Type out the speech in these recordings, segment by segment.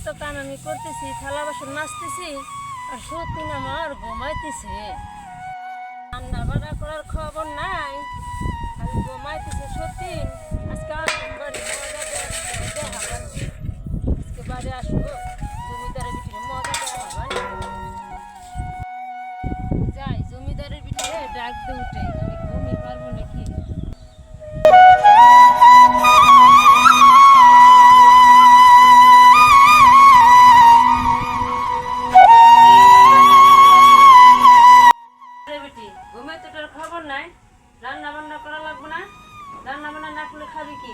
সমস্ত কাম আমি করতেছি, থালা বাসন মাজতেছি, আর সত্যি আমার ঘুমাইতেছে। রান্না বান্না করার খবর নাই, খালি ঘুমাইতেছে সত্যি। আজকে আসুন বাড়ি মজা দেখাবেন, আজকে বাড়ি আসবো জমিদারের ভিতরে মজা দেখাবেন। যাই জমিদারের ভিতরে ডাক দিয়ে উঠে, আমি ঘুমিয়ে পারবো নাকি। খবর নাই, রান্না বান্না করা লাগবে না? রান্না বান্না না করলে খাবি কি?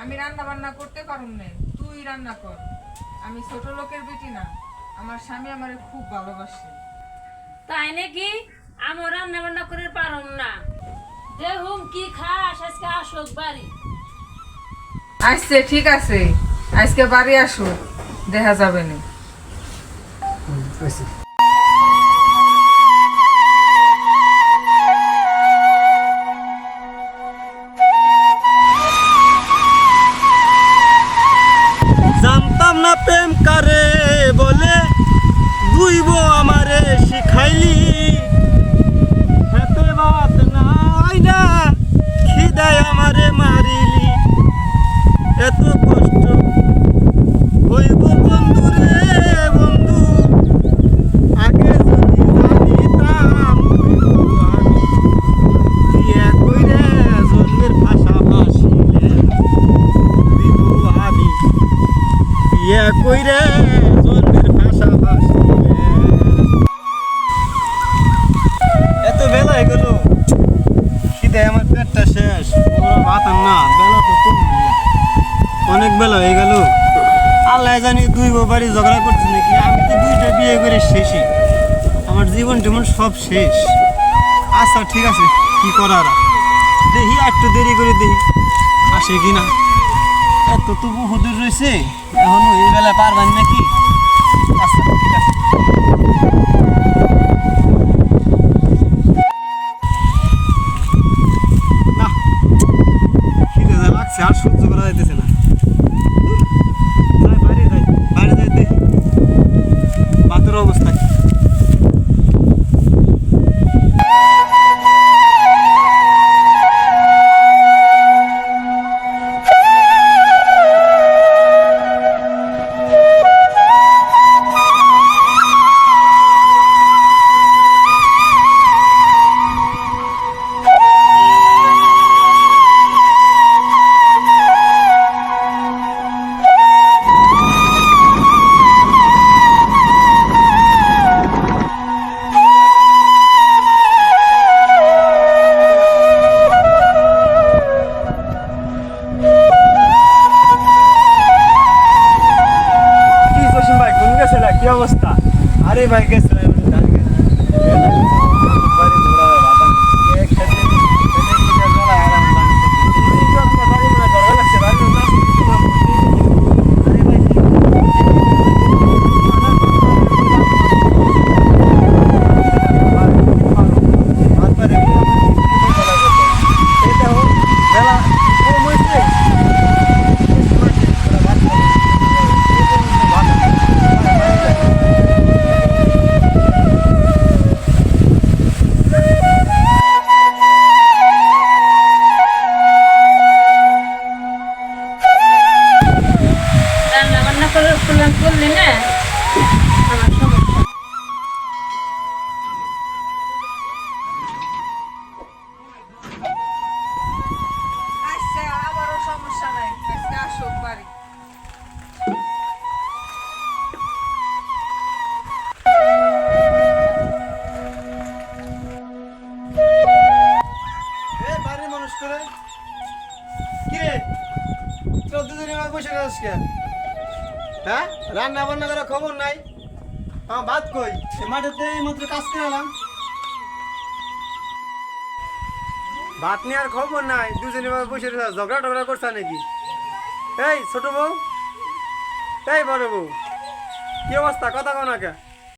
আমি রান্না বান্না করতে পারুম না, তুই রান্না কর। আমি ছোট লোকের বেটি না, আমার স্বামী আমারে খুব ভালোবাসে। তাই নাকি? আমি রান্না বান্না করে পারুম না। দেখুম কি খাস, আজকে আসুক বাড়ি। আসছে, ঠিক আছে, আজকে বাড়ি আসো, দেখা যাবে না। জানতাম না প্রেম কারে বলে, দুইব আমারে শিখাইলি। হাতে ভাত নাই না, খিদায় আমারে মারিলি। এত কষ্ট হইব বন্ধু রে বন্ধু, আগে যদি জানিতাম আমি বিয়ে কইরে জন্মের পাশাপাশিলে দিব আমি। বিয়ে কইরে জন্মের পাশাপাশি। এত বেলা হয়ে গেল, খিদে আমার পেটটা শেষ, ভাত না, বেলা তো কম অনেক বেলা হয়ে গেল। আল্লাহ জানি দুই বাড়ি ঝগড়া করছি নাকি, আমি তো দুইটা বিয়ে করে শেষই, আমার জীবন টেমন সব শেষ। আচ্ছা ঠিক আছে, কি করার, দেখি একটু দেরি করে দেখি আসে কিনা। এত তো বহুদূর রয়েছে, এখনো এই বেলা পারবেন নাকি? আচ্ছা ঠিক আছে। না, খিদে যা লাগছে, আর সহ্য করা যাইতেছে না। বাইরে যাই, বাইরে যাই দেখি ভাতের অবস্থা কি। কি অবস্থা? আরে ভাই গেছিলাম করলি না, আমার সমস্যা। আচ্ছা, আমারও সমস্যা নাই, আজকে আসো বাড়ি। বাড়ির মানুষ করে কিরে, তোর দুজনে আমার বসে গেছিস কে? হ্যাঁ, রান্না বান্না করার খবর নাই। আমার ভাত কই? মাঠেতে এই মাত্র কাজ করে এলাম, ভাত নেওয়ার খবর নাই। দুজনে বসে ঝগড়া টগড়া করছে নাকি? এই ছোট বউ, এই বড় বউ, কি অবস্থা? কথা কও না কে?